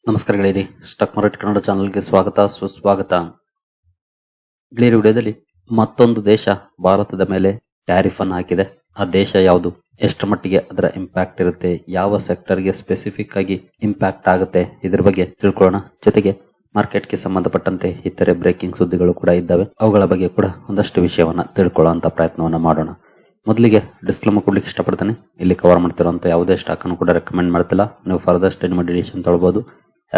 ನಮಸ್ಕಾರ ಗೆಳೆಯರಿ, stock market Kannada ಚಾನಲ್ಗೆ ಸ್ವಾಗತ ಸುಸ್ವಾಗತ. ಗೆಳೆಯರಿ, ವಿಡಿಯೋದಲ್ಲಿ ಮತ್ತೊಂದು ದೇಶ ಭಾರತದ ಮೇಲೆ ಟ್ಯಾರಿಫ್ ಅನ್ನು ಹಾಕಿದೆ. ಆ ದೇಶ ಯಾವುದು, ಎಷ್ಟು ಮಟ್ಟಿಗೆ ಅದರ ಇಂಪ್ಯಾಕ್ಟ್ ಇರುತ್ತೆ, ಯಾವ ಸೆಕ್ಟರ್ಗೆ ಸ್ಪೆಸಿಫಿಕ್ ಆಗಿ ಇಂಪ್ಯಾಕ್ಟ್ ಆಗುತ್ತೆ, ಇದ್ರ ಬಗ್ಗೆ ತಿಳ್ಕೊಳ್ಳೋಣ. ಜೊತೆಗೆ ಮಾರ್ಕೆಟ್ಗೆ ಸಂಬಂಧಪಟ್ಟಂತೆ ಇತರೆ ಬ್ರೇಕಿಂಗ್ ಸುದ್ದಿಗಳು ಕೂಡ ಇದ್ದಾವೆ, ಅವುಗಳ ಬಗ್ಗೆ ಕೂಡ ಒಂದಷ್ಟು ವಿಷಯವನ್ನ ತಿಳ್ಕೊಳ್ಳುವಂತ ಪ್ರಯತ್ನವನ್ನ ಮಾಡೋಣ. ಮೊದಲಿಗೆ ಡಿಸ್ಕ್ಲೇಮರ್ ಕೊಡ್ಲಿಕ್ಕೆ ಇಷ್ಟಪಡ್ತೇನೆ. ಇಲ್ಲಿ ಕವರ್ ಮಾಡ್ತಿರುವಂತ ಯಾವುದೇ ಸ್ಟಾಕ್ ಅನ್ನು ಕೂಡ ರೆಕಮೆಂಡ್ ಮಾಡ್ತಿಲ್ಲ. ನೀವು ಫರ್ದರ್ ಸ್ಟಡಿ ಮಾಡಿ ಡಿಸಿಷನ್ ತಗೊಳ್ಬಹುದು.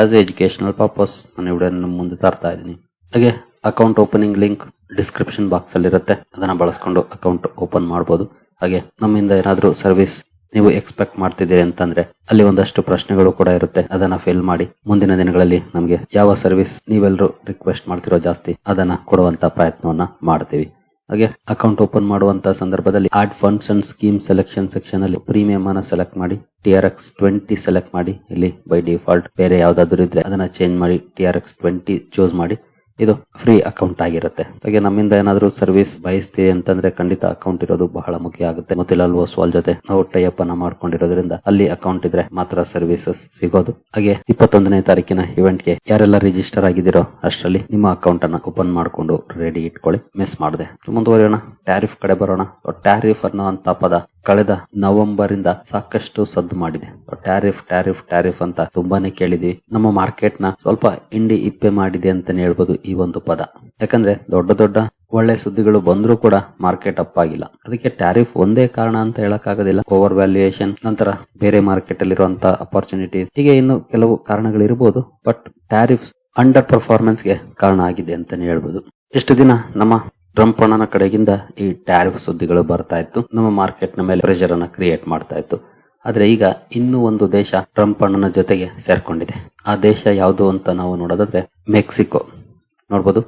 ಆಸ್ ಎ ಎಜುಕೇಶನಲ್ ಪರ್ಪಸ್ ನಾನು ವಿಡಿಯೋ ಮುಂದೆ ತರ್ತಾ ಇದ್ದೀನಿ. ಹಾಗೆ account opening link description box ಅಲ್ಲಿ ಇರುತ್ತೆ, ಅದನ್ನ ಬಳಸ್ಕೊಂಡು ಅಕೌಂಟ್ ಓಪನ್ ಮಾಡಬಹುದು. ಹಾಗೆ ನಮ್ಮಿಂದ ಏನಾದ್ರೂ ಸರ್ವಿಸ್ ನೀವು ಎಕ್ಸ್ಪೆಕ್ಟ್ ಮಾಡ್ತಿದ್ದೀರಿ ಅಂತಂದ್ರೆ ಅಲ್ಲಿ ಒಂದಷ್ಟು ಪ್ರಶ್ನೆಗಳು ಕೂಡ ಇರುತ್ತೆ, ಅದನ್ನ ಫಿಲ್ ಮಾಡಿ ಮುಂದಿನ ದಿನಗಳಲ್ಲಿ ನಮಗೆ ಯಾವ ಸರ್ವಿಸ್ ನೀವೆಲ್ಲರೂ ರಿಕ್ವೆಸ್ಟ್ ಮಾಡ್ತಿರೋ ಜಾಸ್ತಿ ಅದನ್ನ ಕೊಡುವಂತ ಪ್ರಯತ್ನವನ್ನ ಮಾಡ್ತೀವಿ. ಹಾಗೆ ಅಕೌಂಟ್ ಓಪನ್ ಮಾಡುವಂತ ಸಂದರ್ಭದಲ್ಲಿ add funds and scheme selection section ಅಲ್ಲಿ ಪ್ರೀಮಿಯಂ ಅನ್ನ ಸೆಲೆಕ್ಟ್ ಮಾಡಿ TRX20 ಸೆಲೆಕ್ಟ್ ಮಾಡಿ. ಇಲ್ಲಿ ಬೈ ಡಿಫಾಲ್ಟ್ ಬೇರೆ ಯಾವ್ದಾದ್ರು ಇದ್ರೆ ಅದನ್ನ ಚೇಂಜ್ ಮಾಡಿ TRX20 ಚೂಸ್ ಮಾಡಿ. ಇದು ಫ್ರೀ ಅಕೌಂಟ್ ಆಗಿರುತ್ತೆ. ಹಾಗೆ ನಮ್ಮಿಂದ ಏನಾದ್ರೂ ಸರ್ವಿಸ್ ಬಯಸ್ತೀವಿ ಅಂತಂದ್ರೆ ಖಂಡಿತ ಅಕೌಂಟ್ ಇರೋದು ಬಹಳ ಮುಖ್ಯ ಆಗುತ್ತೆ. ಮೊತಿಲಾಲ್ ಓಸ್ವಾಲ್ ಜೊತೆ ನಾವು ಟೈಅಪ್ ಅನ್ನ ಮಾಡ್ಕೊಂಡಿರೋದ್ರಿಂದ ಅಲ್ಲಿ ಅಕೌಂಟ್ ಇದ್ರೆ ಮಾತ್ರ ಸರ್ವಿಸಸ್ ಸಿಗೋದು. ಹಾಗೆ 21ನೇ ತಾರೀಕಿನ ಇವೆಂಟ್ ಗೆ ಯಾರೆಲ್ಲ ರಿಜಿಸ್ಟರ್ ಆಗಿದ್ದೀರೋ ಅಷ್ಟರಲ್ಲಿ ನಿಮ್ಮ ಅಕೌಂಟ್ ಅನ್ನ ಓಪನ್ ಮಾಡ್ಕೊಂಡು ರೆಡಿ ಇಟ್ಕೊಳ್ಳಿ, ಮಿಸ್ ಮಾಡದೆ. ಮುಂದುವರಿಯೋಣ, ಟ್ಯಾರಿಫ್ ಕಡೆ ಬರೋಣ. ಟ್ಯಾರಿಫ್ ಅನ್ನುವಂತ ಪದ ಕಳೆದ ನವೆಂಬರ್ ಇಂದ ಸಾಕಷ್ಟು ಸದ್ದು ಮಾಡಿದೆ. ಟ್ಯಾರಿಫ್ ಟ್ಯಾರಿಫ್ ಟ್ಯಾರಿಫ್ ಅಂತ ತುಂಬಾನೇ ಕೇಳಿದ್ವಿ. ನಮ್ಮ ಮಾರ್ಕೆಟ್ ನ ಸ್ವಲ್ಪ ಇಂಡಿ ಇಪ್ಪೆ ಮಾಡಿದೆ ಅಂತಾನೆ ಹೇಳ್ಬೋದು ಈ ಒಂದು ಪದ. ಯಾಕಂದ್ರೆ ದೊಡ್ಡ ದೊಡ್ಡ ಒಳ್ಳೆ ಸುದ್ದಿಗಳು ಬಂದ್ರೂ ಕೂಡ ಮಾರ್ಕೆಟ್ ಅಪ್ ಆಗಿಲ್ಲ. ಅದಕ್ಕೆ ಟ್ಯಾರಿಫ್ ಒಂದೇ ಕಾರಣ ಅಂತ ಹೇಳಕ್ ಆಗೋದಿಲ್ಲ. ಓವರ್ ವ್ಯಾಲ್ಯೂಯೇಷನ್, ನಂತರ ಬೇರೆ ಮಾರ್ಕೆಟ್ ಅಲ್ಲಿರುವಂತಹ ಅಪರ್ಚುನಿಟೀಸ್, ಹೀಗೆ ಇನ್ನು ಕೆಲವು ಕಾರಣಗಳಿರಬಹುದು. ಬಟ್ ಟ್ಯಾರಿಫ್ ಅಂಡರ್ ಪರ್ಫಾರ್ಮೆನ್ಸ್ ಗೆ ಕಾರಣ ಆಗಿದೆ ಅಂತಾನೆ ಹೇಳ್ಬೋದು. ಇಷ್ಟು ದಿನ ನಮ್ಮ ಟ್ರಂಪ್ ಅಣ್ಣನ ಕಡೆಗಿಂದ ಈ ಟ್ಯಾರಿಫ್ ಸುದ್ದಿಗಳು ಬರ್ತಾ ಇತ್ತು, ನಮ್ಮ ಮಾರ್ಕೆಟ್ ನ ಮೇಲೆ ಪ್ರೆಷರ್ ಅನ್ನ ಕ್ರಿಯೇಟ್ ಮಾಡ್ತಾ ಇತ್ತು. ಆದ್ರೆ ಈಗ ಇನ್ನೂ ಒಂದು ದೇಶ ಟ್ರಂಪ್ ಅಣ್ಣನ ಜೊತೆಗೆ ಸೇರ್ಕೊಂಡಿದೆ. ಆ ದೇಶ ಯಾವುದು ಅಂತ ನಾವು ನೋಡೋದಾದ್ರೆ ಮೆಕ್ಸಿಕೋ ನೋಡಬಹುದು.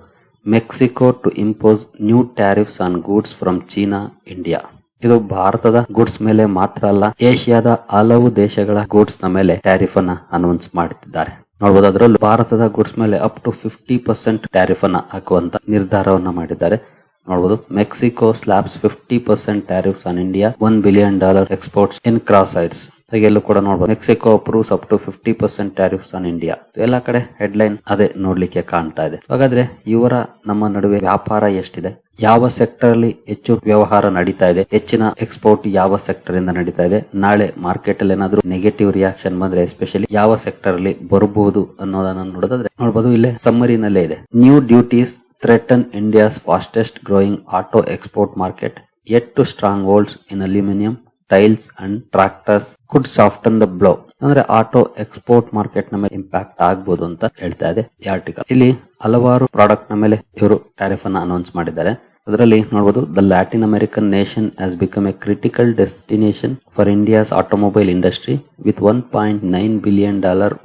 Mexico to impose new tariffs on goods from China India. ಇದು ಭಾರತದ ಗೂಡ್ಸ್ ಮೇಲೆ ಮಾತ್ರ ಅಲ್ಲ, ಏಷ್ಯಾದ ಹಲವು ದೇಶಗಳ ಗೂಡ್ಸ್ ನ ಮೇಲೆ ಟ್ಯಾರಿಫ್ ಅನ್ನ ಅನೌನ್ಸ್ ಮಾಡುತ್ತಿದ್ದಾರೆ. ನೋಡಬಹುದು, ಅದರಲ್ಲೂ ಭಾರತದ ಗೂಡ್ಸ್ ಮೇಲೆ ಅಪ್ ಟು 50% ಟ್ಯಾರಿಫ್ ಅನ್ನ ಹಾಕುವಂತ ನಿರ್ಧಾರವನ್ನ ಮಾಡಿದ್ದಾರೆ. ನೋಡಬಹುದು, Mexico slabs 50% tariffs on India, $1 billion exports in cross sides. ಎಲ್ಲೂ ಕೂಡ ನೋಡಬಹುದು, Mexico approves up to 50% tariffs on India. ಎಲ್ಲಾ ಕಡೆ ಹೆಡ್ಲೈನ್ ಅದೇ ನೋಡ್ಲಿಕ್ಕೆ ಕಾಣ್ತಾ ಇದೆ. ಹಾಗಾದ್ರೆ ಇವರ ನಮ್ಮ ನಡುವೆ ವ್ಯಾಪಾರ ಎಷ್ಟಿದೆ, ಯಾವ ಸೆಕ್ಟರ್ ಅಲ್ಲಿ ಹೆಚ್ಚು ವ್ಯವಹಾರ ನಡೀತಾ ಇದೆ, ಹೆಚ್ಚಿನ ಎಕ್ಸ್ಪೋರ್ಟ್ ಯಾವ ಸೆಕ್ಟರ್ ಇಂದ ನಡೀತಾ ಇದೆ, ನಾಳೆ ಮಾರ್ಕೆಟ್ ಅಲ್ಲಿ ಏನಾದ್ರೂ ನೆಗೆಟಿವ್ ರಿಯಾಕ್ಷನ್ ಬಂದ್ರೆ ಎಸ್ಪೆಷಲಿ ಯಾವ ಸೆಕ್ಟರ್ ಅಲ್ಲಿ ಬರಬಹುದು ಅನ್ನೋದನ್ನ ನೋಡೋದಾದ್ರೆ ನೋಡಬಹುದು, ಇಲ್ಲೇ ಸಮ್ಮರಿನಲ್ಲೇ ಇದೆ. New duties threaten India's fastest growing auto export market, yet to strongholds in aluminum, tiles and tractors could soften the blow. ಅಂದ್ರೆ ಆಟೋ ಎಕ್ಸ್ಪೋರ್ಟ್ ಮಾರ್ಕೆಟ್ ನ ಮೇಲೆ ಇಂಪ್ಯಾಕ್ಟ್ ಆಗಬಹುದು ಅಂತ ಹೇಳ್ತಾ ಇದೆ ಈ ಆರ್ಟಿಕಲ್. ಇಲ್ಲಿ ಹಲವಾರು ಪ್ರಾಡಕ್ಟ್ ನ ಮೇಲೆ ಇವರು ಟ್ಯಾರಿಫ್ ಅನ್ನ ಅನೌನ್ಸ್ ಮಾಡಿದ್ದಾರೆ. ಅದರಲ್ಲಿ ನೋಡಬಹುದು, the Latin American nation has become a critical destination for India's automobile industry with $1.9 billion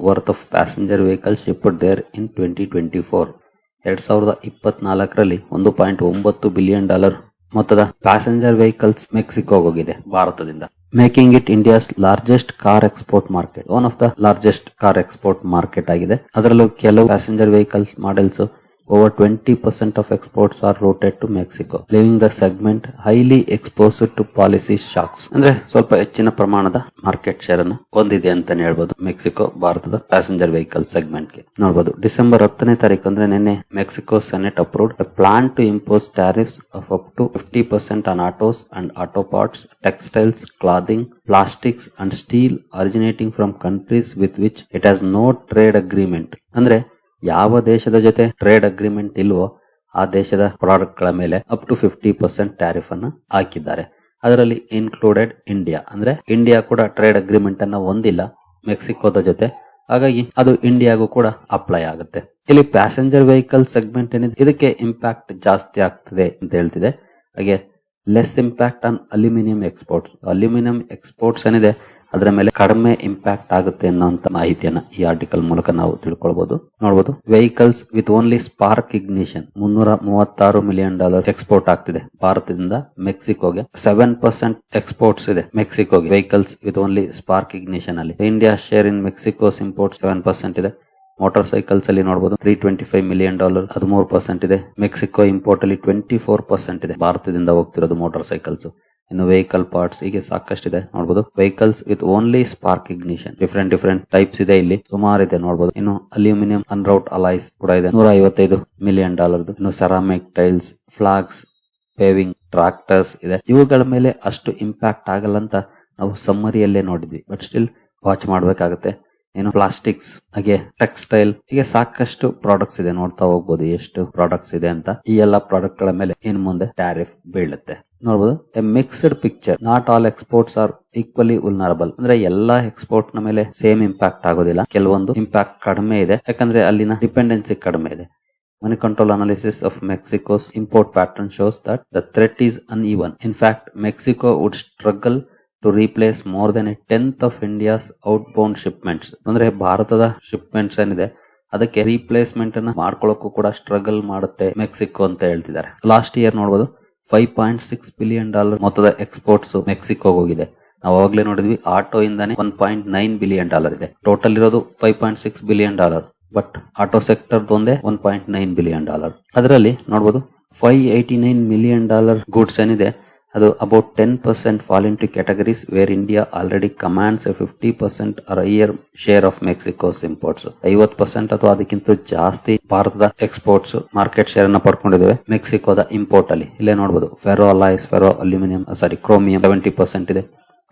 worth of passenger vehicles shipped there in 2024. 2024ರಲ್ಲಿ $1.9 billion ಮೊತ್ತದ ಪ್ಯಾಸೆಂಜರ್ ವೆಹಿಕಲ್ಸ್ ಮೆಕ್ಸಿಕೋ ಹೋಗಿದೆ ಭಾರತದಿಂದ, making it India's largest car export market. One of the largest car export market ಆಗಿದೆ. ಅದರಲ್ಲೂ ಕೆಲವು passenger vehicles models over 20% of exports are routed to Mexico, leaving the segment highly exposed to policy shocks. ಅಂದ್ರೆ ಸ್ವಲ್ಪ ಹೆಚ್ಚಿನ ಪ್ರಮಾಣದ market share ಅನ್ನು ಹೊಂದಿದೆ ಅಂತಾನೆ ಹೇಳ್ಬೋದು ಮೆಕ್ಸಿಕೋ ಭಾರತದ ಪ್ಯಾಸೆಂಜರ್ ವೆಹಿಕಲ್ ಸೆಗ್ಮೆಂಟ್ ಗೆ. ನೋಡಬಹುದು, ಡಿಸೆಂಬರ್ 10ನೇ ತಾರೀಕು ಅಂದ್ರೆ ನಿನ್ನೆ Mexico senate approved a plan to impose tariffs of up to 50% on autos and auto parts, textiles, clothing, plastics and steel originating from countries with which it has no trade agreement. ಅಂದ್ರೆ ಯಾವ ದೇಶದ ಜೊತೆ trade agreement ಇಲ್ವೋ ಆ ದೇಶದ product ಗಳ ಮೇಲೆ up to 50% tariff ಅನ್ನ ಹಾಕಿದ್ದಾರೆ. ಅದರಲ್ಲಿ ಇನ್ಕ್ಲೂಡೆಡ್ ಇಂಡಿಯಾ. ಅಂದ್ರೆ ಇಂಡಿಯಾ ಕೂಡ ಟ್ರೇಡ್ ಅಗ್ರಿಮೆಂಟ್ ಅನ್ನ ಹೊಂದಿಲ್ಲ ಮೆಕ್ಸಿಕೋದ ಜೊತೆ, ಹಾಗಾಗಿ ಅದು ಇಂಡಿಯಾಗೂ ಕೂಡ ಅಪ್ಲೈ ಆಗುತ್ತೆ. ಇಲ್ಲಿ ಪ್ಯಾಸೆಂಜರ್ ವೆಹಿಕಲ್ ಸೆಗ್ಮೆಂಟ್ ಏನಿದೆ ಇದಕ್ಕೆ ಇಂಪ್ಯಾಕ್ಟ್ ಜಾಸ್ತಿ ಆಗ್ತದೆ ಅಂತ ಹೇಳ್ತಿದೆ. ಹಾಗೆ less impact on aluminium exports. Aluminium exports ಏನಿದೆ ಅದರ ಮೇಲೆ ಕಡಿಮೆ ಇಂಪ್ಯಾಕ್ಟ್ ಆಗುತ್ತೆ ಅನ್ನೋಂತ ಮಾಹಿತಿಯನ್ನ ಈ ಆರ್ಟಿಕಲ್ ಮೂಲಕ ನಾವು ತಿಳ್ಕೊಳ್ಬಹುದು. ನೋಡಬಹುದು, vehicles with only spark ignition $336 million export ಆಗ್ತಿದೆ ಭಾರತದಿಂದ ಮೆಕ್ಸಿಕೋಗೆ. 7% ಎಕ್ಸ್ಪೋರ್ಟ್ಸ್ ಇದೆ ಮೆಕ್ಸಿಕೋಗೆ vehicles with only spark ignition ಅಲ್ಲಿ. India share in Mexico's import 7% ಇದೆ. ಮೋಟಾರ್ ಸೈಕಲ್ಸ್ ಅಲ್ಲಿ ನೋಡಬಹುದು $325 million 13% ಇದೆ. ಮೆಕ್ಸಿಕೋ ಇಂಪೋರ್ಟ್ ಅಲ್ಲಿ 24% ಇದೆ ಭಾರತದಿಂದ ಹೋಗ್ತಿರೋದು ಮೋಟಾರ್ ಸೈಕಲ್ಸ್. ಇನ್ನು ವೆಹಿಕಲ್ ಪಾರ್ಟ್ಸ್ ಹೀಗೆ ಸಾಕಷ್ಟಿದೆ ನೋಡಬಹುದು. Vehicles with only spark ignition different types ಇದೆ, ಇಲ್ಲಿ ಸುಮಾರು ಇದೆ ನೋಡಬಹುದು. ಇನ್ನು ಅಲ್ಯೂಮಿನಿಯಂ ಅನ್ರೌಟ್ ಅಲಾಯ್ಸ್ ಕೂಡ ಇದೆ, $155 ಮಿಲಿಯನ್. ಇನ್ನು ಸೆರಾಮಿಕ್ ಟೈಲ್ಸ್, ಫ್ಲಾಗ್ಸ್, ಪೇವಿಂಗ್, ಟ್ರಾಕ್ಟರ್ಸ್ ಇದೆ. ಇವುಗಳ ಮೇಲೆ ಅಷ್ಟು ಇಂಪ್ಯಾಕ್ಟ್ ಆಗಲ್ಲ ಅಂತ ನಾವು ಸಮ್ಮರಿಯಲ್ಲೇ ನೋಡಿದ್ವಿ, ಬಟ್ ಸ್ಟಿಲ್ ವಾಚ್ ಮಾಡ್ಬೇಕಾಗತ್ತೆ. ಏನು ಪ್ಲಾಸ್ಟಿಕ್ಸ್, ಹಾಗೆ ಟೆಕ್ಸ್ಟೈಲ್, ಹೀಗೆ ಸಾಕಷ್ಟು ಪ್ರಾಡಕ್ಟ್ಸ್ ಇದೆ. ನೋಡ್ತಾ ಹೋಗ್ಬೋದು ಎಷ್ಟು ಪ್ರಾಡಕ್ಟ್ಸ್ ಇದೆ ಅಂತ. ಈ ಎಲ್ಲಾ ಪ್ರಾಡಕ್ಟ್ ಗಳ ಮೇಲೆ ಇನ್ ಮುಂದೆ ಟ್ಯಾರಿಫ್ ಬೀಳುತ್ತೆ ನೋಡಬಹುದು. A mixed picture, not all exports are equally vulnerable. ಅಂದ್ರೆ ಎಲ್ಲಾ ಎಕ್ಸ್ಪೋರ್ಟ್ ನ ಮೇಲೆ ಸೇಮ್ ಇಂಪ್ಯಾಕ್ಟ್ ಆಗೋದಿಲ್ಲ, ಕೆಲವೊಂದು ಇಂಪ್ಯಾಕ್ಟ್ ಕಡಿಮೆ ಇದೆ, ಯಾಕಂದ್ರೆ ಅಲ್ಲಿನ ಡಿಪೆಂಡೆನ್ಸಿ ಕಡಿಮೆ ಇದೆ. Money control analysis of Mexico's import pattern shows that the threat is uneven. In fact, Mexico would struggle to replace more than a tenth of India's outbound shipments. ಅಂದ್ರೆ ಭಾರತದ ಶಿಪ್ಮೆಂಟ್ಸ್ ಏನಿದೆ ಅದಕ್ಕೆ ರೀಪ್ಲೇಸ್ಮೆಂಟ್ ಅನ್ನ ಮಾಡ್ಕೊಳ್ಳೋಕ್ಕೂ ಕೂಡ ಸ್ಟ್ರಗಲ್ ಮಾಡುತ್ತೆ Mexico ಅಂತ ಹೇಳ್ತಿದ್ದಾರೆ. Last year ನೋಡಬಹುದು $5.6 ಬಿಲಿಯನ್ ಮೊತ್ತದ ಎಕ್ಸ್ಪೋರ್ಟ್ಸ್ ಮೆಕ್ಸಿಕೋಗೆ ಹೋಗಿದೆ. ನಾವು ಅವಾಗಲೇ ನೋಡಿದ್ವಿ ಆಟೋ ಇಂದಾನೆ $1.9 ಬಿಲಿಯನ್ ಇದೆ. ಟೋಟಲ್ ಇರೋದು $5.6 ಬಿಲಿಯನ್. ಬಟ್ ಆಟೋ ಸೆಕ್ಟರ್ ಒಂದೇ $1.9 ಬಿಲಿಯನ್. ಅದರಲ್ಲಿ ನೋಡಬಹುದು $589 ಮಿಲಿಯನ್ ಗೂಡ್ಸ್ ಏನಿದೆ ಅದು about 10% fall into categories where India already commands 50% or higher share of Mexico's imports. 50% ಅಥವಾ ಅದಕ್ಕಿಂತ ಜಾಸ್ತಿ ಭಾರತದ ಎಕ್ಸ್ಪೋರ್ಟ್ಸ್ ಮಾರ್ಕೆಟ್ ಶೇರ್ ಅನ್ನ ಪಡ್ಕೊಂಡಿದ್ದೇವೆ ಮೆಕ್ಸಿಕೋದ ಇಂಪೋರ್ಟ್ ಅಲ್ಲಿ. ಇಲ್ಲೇ ನೋಡಬಹುದು ಫೆರೋ ಅಲಾಯ್ಸ್, ಫೆರೋ ಅಲ್ಯೂಮಿನಿಯಂ, ಕ್ರೋಮಿಯಂ 70% ಇದೆ.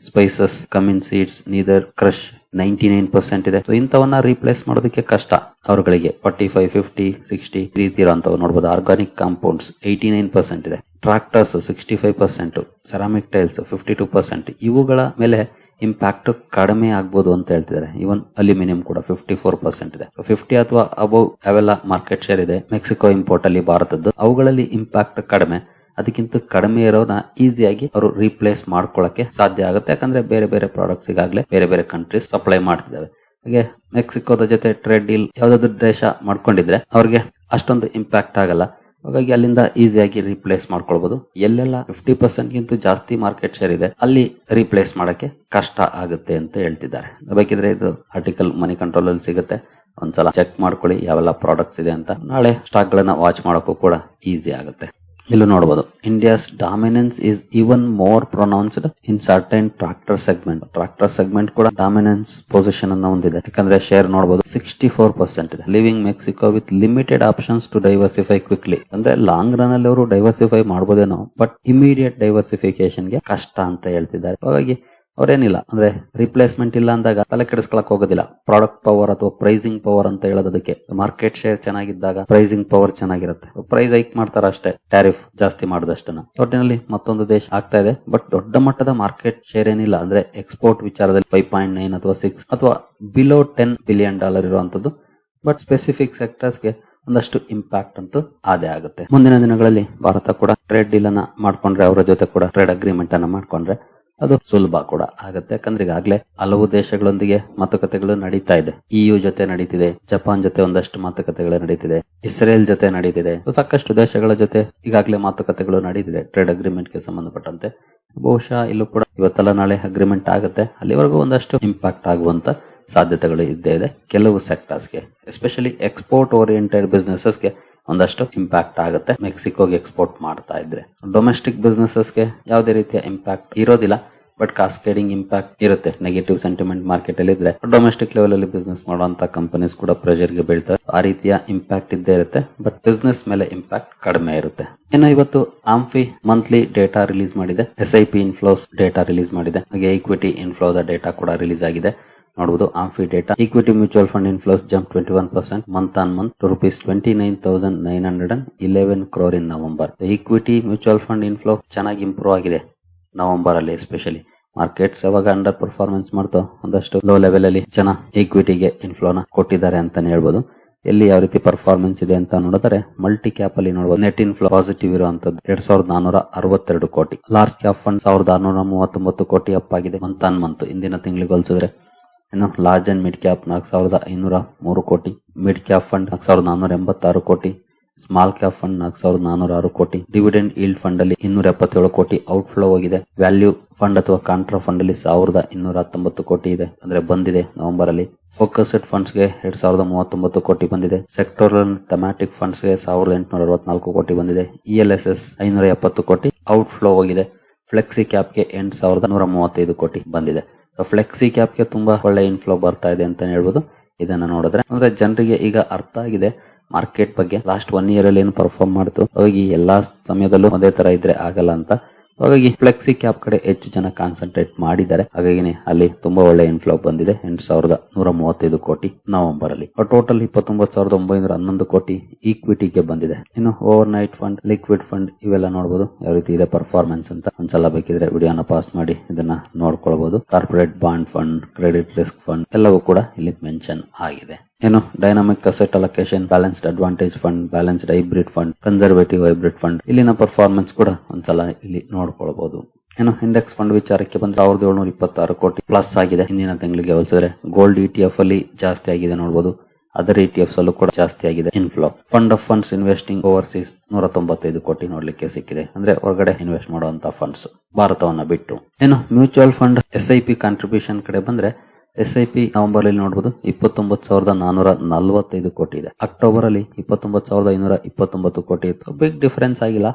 Spices, come in seeds, neither, crush 99% ಇದೆ. ಸೊ ಇಂಥವನ್ನ ರೀಪ್ಲೇಸ್ ಮಾಡೋದಕ್ಕೆ ಕಷ್ಟ ಅವರುಗಳಿಗೆ. 45, 50, 60 ರೀತಿ ಇರೋಂಥವು ನೋಡಬಹುದು. ಆರ್ಗಾನಿಕ್ ಕಾಂಪೌಂಡ್ಸ್ 89% ಇದೆ. Tractors 65%, ceramic tiles 52%. ಇವುಗಳ ಮೇಲೆ ಇಂಪ್ಯಾಕ್ಟ್ ಕಡಿಮೆ ಆಗ್ಬೋದು ಅಂತ ಹೇಳ್ತಿದ್ದಾರೆ. ಈವನ್ ಅಲ್ಯೂಮಿನಿಯಂ ಕೂಡ 54% ಇದೆ. 50 ಅಥವಾ ಅಬೌವ್ ಅವೆಲ್ಲ ಮಾರ್ಕೆಟ್ ಶೇರ್ ಇದೆ ಮೆಕ್ಸಿಕೋ ಇಂಪೋರ್ಟ್ ಅಲ್ಲಿ ಭಾರತದ್ದು. ಅವುಗಳಲ್ಲಿ ಇಂಪ್ಯಾಕ್ಟ್ ಕಡಿಮೆ, ಅದಕ್ಕಿಂತ ಕಡಿಮೆ ಇರೋನ ಈಸಿಯಾಗಿ ಅವರು ರೀಪ್ಲೇಸ್ ಮಾಡ್ಕೊಳ್ಳಕ್ಕೆ ಸಾಧ್ಯ ಆಗುತ್ತೆ, ಯಾಕಂದ್ರೆ ಬೇರೆ ಬೇರೆ ಪ್ರಾಡಕ್ಟ್ಸ್ ಈಗಾಗಲೇ ಬೇರೆ ಬೇರೆ ಕಂಟ್ರೀಸ್ ಸಪ್ಲೈ ಮಾಡ್ತಿದ್ದಾವೆ. ಹಾಗೆ ಮೆಕ್ಸಿಕೋದ ಜೊತೆ ಟ್ರೇಡ್ ಡೀಲ್ ಯಾವ್ದಾದ್ರು ದೇಶ ಮಾಡ್ಕೊಂಡಿದ್ರೆ ಅವ್ರಿಗೆ ಅಷ್ಟೊಂದು ಇಂಪ್ಯಾಕ್ಟ್ ಆಗಲ್ಲ. ಹಾಗಾಗಿ ಅಲ್ಲಿಂದ ಈಸಿಯಾಗಿ ರೀಪ್ಲೇಸ್ ಮಾಡ್ಕೊಳ್ಬಹುದು. ಎಲ್ಲೆಲ್ಲ 50% ಗಿಂತ ಜಾಸ್ತಿ ಮಾರ್ಕೆಟ್ ಶೇರ್ ಇದೆ ಅಲ್ಲಿ ರೀಪ್ಲೇಸ್ ಮಾಡಕ್ಕೆ ಕಷ್ಟ ಆಗುತ್ತೆ ಅಂತ ಹೇಳ್ತಿದ್ದಾರೆ. ಬೇಕಿದ್ರೆ ಇದು ಆರ್ಟಿಕಲ್ ಮನಿ ಕಂಟ್ರೋಲ್ ಅಲ್ಲಿ ಸಿಗುತ್ತೆ, ಒಂದ್ಸಲ ಚೆಕ್ ಮಾಡ್ಕೊಳ್ಳಿ ಯಾವೆಲ್ಲ ಪ್ರಾಡಕ್ಟ್ಸ್ ಇದೆ ಅಂತ. ನಾಳೆ ಸ್ಟಾಕ್ ಗಳನ್ನ ವಾಚ್ ಮಾಡೋಕ್ಕೂ ಕೂಡ ಈಸಿ ಆಗುತ್ತೆ. ಇಲ್ಲೂ ನೋಡಬಹುದು India's dominance is even more pronounced in certain tractor segment. Tractor segment ಕೂಡ ಡಾಮಿನೆನ್ಸ್ ಪೊಸಿಷನ್ ಅನ್ನ ಹೊಂದಿದೆ, ಯಾಕಂದ್ರೆ ಶೇರ್ ನೋಡಬಹುದು 64% ಇದೆ. Leaving Mexico with limited options to diversify quickly. ಅಂದ್ರೆ ಲಾಂಗ್ ರನ್ ಅಲ್ಲಿ ಅವರು ಡೈವರ್ಸಿಫೈ ಮಾಡಬಹುದೇನೋ, ಬಟ್ ಇಮಿಡಿಯೇಟ್ ಡೈವರ್ಸಿಫಿಕೇಶನ್ ಗೆ ಕಷ್ಟ ಅಂತ ಹೇಳ್ತಿದ್ದಾರೆ. ಹಾಗಾಗಿ ಅವ್ರೇನಿಲ್ಲ ಅಂದ್ರೆ ರಿಪ್ಲೇಸ್ಮೆಂಟ್ ಇಲ್ಲ ಅಂದಾಗ ತಲೆ ಕೆಡಿಸ್ಕೊಳಕ್ ಹೋಗೋದಿಲ್ಲ. ಪ್ರಾಡಕ್ಟ್ ಪವರ್ ಅಥವಾ ಪ್ರೈಸಿಂಗ್ ಪವರ್ ಅಂತ ಹೇಳೋದಕ್ಕೆ ಮಾರ್ಕೆಟ್ ಶೇರ್ ಚೆನ್ನಾಗಿದ್ದಾಗ ಪ್ರೈಸಿಂಗ್ ಪವರ್ ಚೆನ್ನಾಗಿರುತ್ತೆ. ಪ್ರೈಸ್ ಹೈಕ್ ಮಾಡ್ತಾರ ಅಷ್ಟೇ, ಟ್ಯಾರಿಫ್ ಜಾಸ್ತಿ ಮಾಡೋದಷ್ಟನ್ನ. ಒಟ್ಟಿನಲ್ಲಿ ಮತ್ತೊಂದು ದೇಶ ಆಗ್ತಾ ಇದೆ, ಬಟ್ ದೊಡ್ಡ ಮಟ್ಟದ ಮಾರ್ಕೆಟ್ ಶೇರ್ ಏನಿಲ್ಲ. ಅಂದ್ರೆ ಎಕ್ಸ್ಪೋರ್ಟ್ ವಿಚಾರದಲ್ಲಿ 5.9 ಅಥವಾ 6 ಅಥವಾ ಬಿಲೋ $10 ಬಿಲಿಯನ್ ಇರುವಂತದ್ದು. ಬಟ್ ಸ್ಪೆಸಿಫಿಕ್ ಸೆಕ್ಟರ್ಸ್ಗೆ ಒಂದಷ್ಟು ಇಂಪ್ಯಾಕ್ಟ್ ಅಂತೂ ಅದೇ ಆಗುತ್ತೆ. ಮುಂದಿನ ದಿನಗಳಲ್ಲಿ ಭಾರತ ಕೂಡ ಟ್ರೇಡ್ ಡೀಲ್ ಅನ್ನ ಮಾಡ್ಕೊಂಡ್ರೆ, ಅವರ ಜೊತೆ ಕೂಡ ಟ್ರೇಡ್ ಅಗ್ರಿಮೆಂಟ್ ಅನ್ನ ಮಾಡ್ಕೊಂಡ್ರೆ ಅದು ಸುಲಭ ಕೂಡ ಆಗುತ್ತೆ. ಯಾಕಂದ್ರೆ ಈಗಾಗಲೇ ಹಲವು ದೇಶಗಳೊಂದಿಗೆ ಮಾತುಕತೆಗಳು ನಡೀತಾ ಇದೆ. EU ಜೊತೆ ನಡೀತಿದೆ, ಜಪಾನ್ ಜೊತೆ ಒಂದಷ್ಟು ಮಾತುಕತೆಗಳು ನಡೀತಿದೆ, ಇಸ್ರೇಲ್ ಜೊತೆ ನಡೀತಿದೆ. ಸಾಕಷ್ಟು ದೇಶಗಳ ಜೊತೆ ಈಗಾಗಲೇ ಮಾತುಕತೆಗಳು ನಡೀತಿದೆ ಟ್ರೇಡ್ ಅಗ್ರಿಮೆಂಟ್ ಗೆ ಸಂಬಂಧಪಟ್ಟಂತೆ. ಬಹುಶಃ ಇಲ್ಲೂ ಕೂಡ ಇವತ್ತಲ್ಲ ನಾಳೆ ಅಗ್ರಿಮೆಂಟ್ ಆಗುತ್ತೆ. ಅಲ್ಲಿವರೆಗೂ ಒಂದಷ್ಟು ಇಂಪ್ಯಾಕ್ಟ್ ಆಗುವಂತ ಸಾಧ್ಯತೆಗಳು ಇದ್ದೇ ಇದೆ. ಕೆಲವು ಸೆಕ್ಟರ್ಸ್ಗೆ, ಎಸ್ಪೆಷಲಿ ಎಕ್ಸ್ಪೋರ್ಟ್ ಓರಿಯೆಂಟೆಡ್ ಬಿಸ್ನೆಸಸ್ಗೆ ಒಂದಷ್ಟು ಇಂಪ್ಯಾಕ್ಟ್ ಆಗುತ್ತೆ ಮೆಕ್ಸಿಕೋಗೆ ಎಕ್ಸ್ಪೋರ್ಟ್ ಮಾಡ್ತಾ ಇದ್ರೆ. ಡೊಮೆಸ್ಟಿಕ್ ಬಿಸ್ನೆಸಸ್ಗೆ ಯಾವುದೇ ರೀತಿಯ ಇಂಪ್ಯಾಕ್ಟ್ ಇರೋದಿಲ್ಲ, ಬಟ್ ಕಾಸ್ಕೇಡಿಂಗ್ ಇಂಪ್ಯಾಕ್ಟ್ ಇರುತ್ತೆ. ನೆಗೆಟಿವ್ ಸೆಂಟಿಮೆಂಟ್ ಮಾರ್ಕೆಟ್ ಅಲ್ಲಿ ಇದ್ರೆ ಡೊಮೆಸ್ಟಿಕ್ ಲೆವೆಲ್ ಅಲ್ಲಿ ಬಿಸ್ನೆಸ್ ಮಾಡುವಂತ ಕಂಪನೀಸ್ ಕೂಡ ಪ್ರೆಷರ್ ಗೆ ಬೀಳ್ತಾರೆ. ಆ ರೀತಿಯ ಇಂಪ್ಯಾಕ್ಟ್ ಇದ್ದೇ ಇರುತ್ತೆ, ಬಟ್ ಬಿಸ್ನೆಸ್ ಮೇಲೆ ಇಂಪ್ಯಾಕ್ಟ್ ಕಡಿಮೆ ಇರುತ್ತೆ. ಇನ್ನು ಇವತ್ತು ಆಂಫಿ ಮಂತ್ಲಿ ಡೇಟಾ ರಿಲೀಸ್ ಮಾಡಿದೆ, SIP ಇನ್ಫ್ಲೋಸ್ ಡೇಟಾ ರಿಲೀಸ್ ಮಾಡಿದೆ, ಹಾಗೆ ಈಕ್ವಿಟಿ ಇನ್ಫ್ಲೋದ ಡೇಟಾ ಕೂಡ ರಿಲೀಸ್ ಆಗಿದೆ. ನೋಡಬಹುದು AMFI data. Equity mutual fund inflows jump 21% month on month to ₹29,911 crore in November. Equity mutual fund inflow ಚೆನ್ನಾಗಿ ಇಂಪ್ರೂವ್ ಆಗಿದೆ ನವೆಂಬರ್ ಅಲ್ಲಿ. ಎಸ್ಪೆಷಲಿ ಮಾರ್ಕೆಟ್ಸ್ ಯಾವಾಗ ಅಂಡರ್ ಪರ್ಫಾರ್ಮೆನ್ಸ್ ಮಾಡ್ತೋ ಒಂದಷ್ಟು ಲೋ ಲೆವೆಲ್ ಅಲ್ಲಿ ಜನ ಈಕ್ವಿಟಿಗೆ ಇನ್ಫ್ಲೋನ ಕೊಟ್ಟಿದ್ದಾರೆ ಅಂತಾನೆ ಹೇಳ್ಬೋದು. ಎಲ್ಲಿ ಯಾವ ರೀತಿ ಪರ್ಫಾರ್ಮೆನ್ಸ್ ಇದೆ ಅಂತ ನೋಡಿದ್ರೆ ಮಲ್ಟಿ ಕ್ಯಾಪ್ ಅಲ್ಲಿ ನೋಡಬಹುದು ನೆಟ್ ಇನ್ಫ್ಲೋ ಪಾಸಿಟಿವ್ ಇರುವಂತದ್ದು 2,462 ಕೋಟಿ. ಲಾರ್ಜ್ ಕ್ಯಾಪ್ ಫಂಡ್ 1,639 ಕೋಟಿ ಅಪ್ ಆಗಿದೆ ಮಂತ್ ಆನ್ ಮಂತ್ ಇಂದಿನ ತಿಂಗಳಿಗೆ ಹೋಲಿಸಿದ್ರೆ. ಇನ್ನು ಲಾರ್ಜ್ ಅಂಡ್ ಮಿಡ್ ಕ್ಯಾಪ್ 4,503 ಕೋಟಿ, ಮಿಡ್ ಕ್ಯಾಪ್ ಫಂಡ್ 4,486 ಕೋಟಿ, ಸ್ಮಾಲ್ ಕ್ಯಾಪ್ ಫಂಡ್ 4,406 ಕೋಟಿ. ಡಿವಿಡೆಂಡ್ ಈಲ್ಡ್ ಫಂಡ್ ಅಲ್ಲಿ 277 ಕೋಟಿ ಔಟ್ಫ್ಲೋ ಹೋಗಿದೆ. ವ್ಯಾಲ್ಯೂ ಫಂಡ್ ಅಥವಾ ಕಾಂಟ್ರಾ ಫಂಡ್ ಅಲ್ಲಿ 1,219 ಕೋಟಿ ಇದೆ, ಅಂದ್ರೆ ಬಂದಿದೆ ನವೆಂಬರ್ ಅಲ್ಲಿ. ಫೋಕಸ್ಡ್ ಫಂಡ್ಸ್ ಗೆ 2,039 ಕೋಟಿ ಬಂದಿದೆ. ಸೆಕ್ಟೋರಲ್ ಥೆಮ್ಯಾಟಿಕ್ ಫಂಡ್ಸ್ ಗೆ 1,864 ಕೋಟಿ ಬಂದಿದೆ. ELSS 570 ಕೋಟಿ ಔಟ್ಫ್ಲೋ ಹೋಗಿದೆ. ಫ್ಲೆಕ್ಸಿ ಕ್ಯಾಪ್ಗೆ 8,135 ಕೋಟಿ ಬಂದಿದೆ. ಫ್ಲೆಕ್ಸಿ ಕ್ಯಾಪ್ಗೆ ತುಂಬಾ ಒಳ್ಳೆ ಇನ್ಫ್ಲೋ ಬರ್ತಾ ಇದೆ ಅಂತ ಹೇಳ್ಬೋದು. ಇದನ್ನ ನೋಡಿದ್ರೆ ಅಂದ್ರೆ ಜನರಿಗೆ ಈಗ ಅರ್ಥ ಆಗಿದೆ ಮಾರ್ಕೆಟ್ ಬಗ್ಗೆ. ಲಾಸ್ಟ್ 1 year ಅಲ್ಲಿ ಏನು ಪರ್ಫಾರ್ಮ್ ಮಾಡ್ತು, ಹಾಗಾಗಿ ಎಲ್ಲಾ ಸಮಯದಲ್ಲೂ ಒಂದೇ ತರ ಇದ್ರೆ ಆಗಲ್ಲ ಅಂತ. ಹಾಗಾಗಿ ಫ್ಲೆಕ್ಸಿ ಕ್ಯಾಪ್ ಕಡೆ ಹೆಚ್ಚು ಜನ ಕಾನ್ಸಂಟ್ರೇಟ್ ಮಾಡಿದ್ದಾರೆ. ಹಾಗಾಗಿ ಅಲ್ಲಿ ತುಂಬಾ ಒಳ್ಳೆ ಇನ್ಫ್ಲೋ ಬಂದಿದೆ. 8,135 ಕೋಟಿ ನವೆಂಬರ್ ಅಲ್ಲಿ. ಟೋಟಲ್ 29,911 ಕೋಟಿ ಈಕ್ವಿಟಿಗೆ ಬಂದಿದೆ. ಇನ್ನು over night fund, liquid fund ಇವೆಲ್ಲ ನೋಡಬಹುದು ಯಾವ ರೀತಿ ಇದೆ ಪರ್ಫಾರ್ಮೆನ್ಸ್ ಅಂತ. ಒಂದ್ಸಲ ಬೇಕಿದ್ರೆ ವಿಡಿಯೋನ ಪಾಸ್ ಮಾಡಿ ಇದನ್ನ ನೋಡ್ಕೊಳ್ಬಹುದು. Corporate bond fund, credit risk fund ಎಲ್ಲವೂ ಕೂಡ ಇಲ್ಲಿ ಮೆನ್ಷನ್ ಆಗಿದೆ. ಏನು dynamic asset allocation, balanced advantage fund, balanced hybrid fund, conservative hybrid fund ಇಲ್ಲಿನ ಪರ್ಫಾರ್ಮೆನ್ಸ್ ಕೂಡ ಒಂದ್ಸಲ ಇಲ್ಲಿ ನೋಡ್ಕೊಳ್ಬಹುದು. ಏನು ಇಂಡೆಕ್ಸ್ ಫಂಡ್ ವಿಚಾರಕ್ಕೆ ಬಂದ್ರೆ 1,726 ಕೋಟಿ ಪ್ಲಸ್ ಆಗಿದೆ ಹಿಂದಿನ ತಿಂಗಳಿಗೆ ಹೋಲಿಸಿದ್ರೆ. ಗೋಲ್ಡ್ ETF ಅಲ್ಲಿ ಜಾಸ್ತಿ ಆಗಿದೆ ನೋಡಬಹುದು. ಅದರ್ ETFs ಅಲ್ಲೂ ಕೂಡ ಜಾಸ್ತಿ ಆಗಿದೆ inflow. Fund of funds investing overseas 195 ಕೋಟಿ ನೋಡ್ಲಿಕ್ಕೆ ಸಿಕ್ಕಿದೆ. ಅಂದ್ರೆ ಹೊರಗಡೆ ಇನ್ವೆಸ್ಟ್ ಮಾಡುವಂತ ಫಂಡ್ಸ್ ಭಾರತವನ್ನ ಬಿಟ್ಟು. ಏನು ಮ್ಯೂಚುವಲ್ ಫಂಡ್ SIP ಕಾಂಟ್ರಿಬ್ಯೂಷನ್ ಕಡೆ ಬಂದ್ರೆ SIP ನವೆಂಬರ್ ಅಲ್ಲಿ ನೋಡಬಹುದು 29,445 ಕೋಟಿ ಇದೆ. ಅಕ್ಟೋಬರ್ ಅಲ್ಲಿ 29,529 ಕೋಟಿ ಇತ್ತು. ಬಿಗ್ ಡಿಫರೆನ್ಸ್ ಆಗಿಲ್ಲ,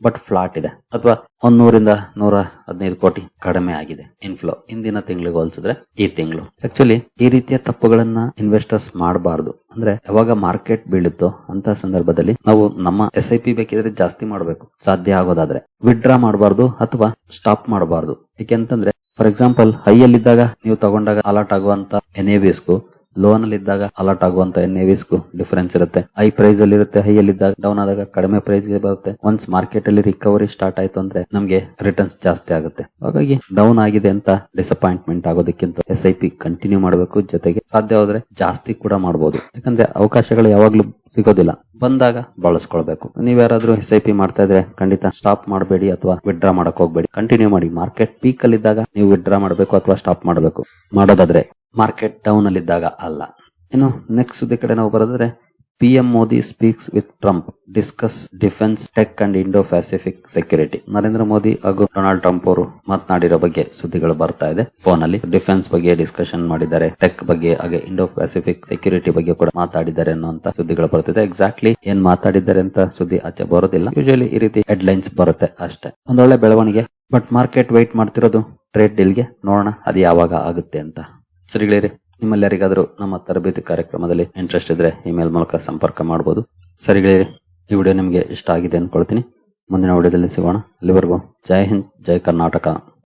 ಬಟ್ ಫ್ಲಾಟ್ ಇದೆ. ಅಥವಾ 100ರಿಂದ 115 ಕೋಟಿ ಕಡಿಮೆ ಆಗಿದೆ ಇನ್ಫ್ಲೋ ಹಿಂದಿನ ತಿಂಗಳಿಗೆ ಹೋಲಿಸಿದ್ರೆ ಈ ತಿಂಗಳು. ಆಕ್ಚುಲಿ ಈ ರೀತಿಯ ತಪ್ಪುಗಳನ್ನ ಇನ್ವೆಸ್ಟರ್ಸ್ ಮಾಡಬಾರದು. ಅಂದ್ರೆ ಯಾವಾಗ ಮಾರ್ಕೆಟ್ ಬೀಳುತ್ತೋ ಅಂತ ಸಂದರ್ಭದಲ್ಲಿ ನಾವು ನಮ್ಮ SIP ಬೇಕಿದ್ರೆ ಜಾಸ್ತಿ ಮಾಡಬೇಕು ಸಾಧ್ಯ ಆಗೋದಾದ್ರೆ. ವಿಡ್ರಾ ಮಾಡಬಾರ್ದು ಅಥವಾ ಸ್ಟಾಪ್ ಮಾಡಬಾರ್ದು. ಯಾಕೆಂತಂದ್ರೆ ಫಾರ್ ಎಕ್ಸಾಂಪಲ್ ಹೈ ಅಲ್ಲಿದ್ದಾಗ ನೀವು ತಗೊಂಡಾಗ ಅಲರ್ಟ್ ಆಗುವಂತ NAVsಗೂ ಲೋನ್ ಅಲ್ಲಿ ಇದ್ದಾಗ ಅಲರ್ಟ್ ಆಗುವಂತ NAVsಗೂ ಡಿಫರೆನ್ಸ್ ಇರುತ್ತೆ. ಹೈ ಪ್ರೈಸ್ ಅಲ್ಲಿ ಇರುತ್ತೆ, ಹೈ ಅಲ್ಲಿ ಇದ್ದಾಗ ಡೌನ್ ಆದಾಗ ಕಡಿಮೆ ಪ್ರೈಸ್ ಗೆ ಬರುತ್ತೆ. ಒನ್ಸ್ ಮಾರ್ಕೆಟ್ ಅಲ್ಲಿ ರಿಕವರಿ ಸ್ಟಾರ್ಟ್ ಆಯ್ತು ಅಂದ್ರೆ ನಮ್ಗೆ ರಿಟರ್ನ್ಸ್ ಜಾಸ್ತಿ ಆಗುತ್ತೆ. ಹಾಗಾಗಿ ಡೌನ್ ಆಗಿದೆ ಅಂತ ಡಿಸಪಾಯಿಂಟ್ಮೆಂಟ್ ಆಗೋದಕ್ಕಿಂತ SIP ಕಂಟಿನ್ಯೂ ಮಾಡಬೇಕು. ಜೊತೆಗೆ ಸಾಧ್ಯ ಹೋದ್ರೆ ಜಾಸ್ತಿ ಕೂಡ ಮಾಡಬಹುದು. ಯಾಕಂದ್ರೆ ಅವಕಾಶಗಳು ಯಾವಾಗ್ಲೂ ಸಿಗೋದಿಲ್ಲ, ಬಂದಾಗ ಬಳಸ್ಕೊಳ್ಬೇಕು. ನೀವ್ಯಾರಾದ್ರೂ SIP ಮಾಡ್ತಾ ಇದ್ರೆ ಖಂಡಿತ ಸ್ಟಾಪ್ ಮಾಡಬೇಡಿ ಅಥವಾ ವಿಡ್ರಾ ಮಾಡಕ್ ಹೋಗ್ಬೇಡಿ, ಕಂಟಿನ್ಯೂ ಮಾಡಿ. ಮಾರ್ಕೆಟ್ ಪೀಕ್ ಅಲ್ಲಿ ಇದ್ದಾಗ ನೀವು ವಿಡ್ರಾ ಮಾಡಬೇಕು ಅಥವಾ ಸ್ಟಾಪ್ ಮಾಡಬೇಕು ಮಾಡೋದಾದ್ರೆ, ಮಾರ್ಕೆಟ್ ಡೌನ್ ಅಲ್ಲಿ ಇದ್ದಾಗ ಅಲ್ಲ. ಇನ್ನು ನೆಕ್ಸ್ಟ್ ಸುದ್ದಿ ಕಡೆ ನಾವು ಬರೋದಾದ್ರೆ PM Modi speaks with Trump, discuss defence, tech and Indo Pacific security. Narendra Modi ಹಾಗೂ ಡೊನಾಲ್ಡ್ ಟ್ರಂಪ್ ಅವರು ಮಾತನಾಡಿರೋ ಬಗ್ಗೆ ಸುದ್ದಿಗಳು ಬರ್ತಾ ಇದೆ. ಫೋನ್ ಅಲ್ಲಿ ಡಿಫೆನ್ಸ್ ಬಗ್ಗೆ ಡಿಸ್ಕಷನ್ ಮಾಡಿದ್ದಾರೆ, ಟೆಕ್ ಬಗ್ಗೆ ಹಾಗೆ ಇಂಡೋ ಪ್ಯಾಸಿಫಿಕ್ ಸೆಕ್ಯೂರಿಟಿ ಬಗ್ಗೆ ಕೂಡ ಮಾತಾಡಿದ್ದಾರೆ ಅನ್ನುವಂತ ಸುದ್ದಿಗಳು ಬರ್ತಿದೆ. ಎಕ್ಸಾಕ್ಟ್ಲಿ ಏನ್ ಮಾತಾಡಿದ್ದಾರೆ ಅಂತ ಸುದ್ದಿ ಆಚೆ ಬರೋದಿಲ್ಲ. ಯೂಶುವಲಿ ಈ ರೀತಿ ಹೆಡ್ಲೈನ್ಸ್ ಬರುತ್ತೆ ಅಷ್ಟೇ. ಒಂದೊಳ್ಳೆ ಬೆಳವಣಿಗೆ, ಬಟ್ ಮಾರ್ಕೆಟ್ ವೇಟ್ ಮಾಡ್ತಿರೋದು ಟ್ರೇಡ್ ಡೀಲ್ಗೆ. ನೋಡೋಣ ಅದು ಯಾವಾಗ ಆಗುತ್ತೆ ಅಂತ. ಸರಿಗಳೇ, ನಿಮ್ಮೆಲ್ಲರಿಗಾದ್ರೂ ನಮ್ಮ ತರಬೇತಿ ಕಾರ್ಯಕ್ರಮದಲ್ಲಿ ಇಂಟ್ರೆಸ್ಟ್ ಇದ್ರೆ ಇಮೇಲ್ ಮೂಲಕ ಸಂಪರ್ಕ ಮಾಡಬಹುದು. ಸರಿಗಳೇ, ಈ ವಿಡಿಯೋ ನಿಮಗೆ ಇಷ್ಟ ಆಗಿದೆ ಅಂದ್ಕೊಳ್ತೀನಿ. ಮುಂದಿನ ವಿಡಿಯೋದಲ್ಲಿ ಸಿಗೋಣ. ಅಲ್ಲಿವರೆಗೂ ಜೈ ಹಿಂದ್, ಜೈ ಕರ್ನಾಟಕ.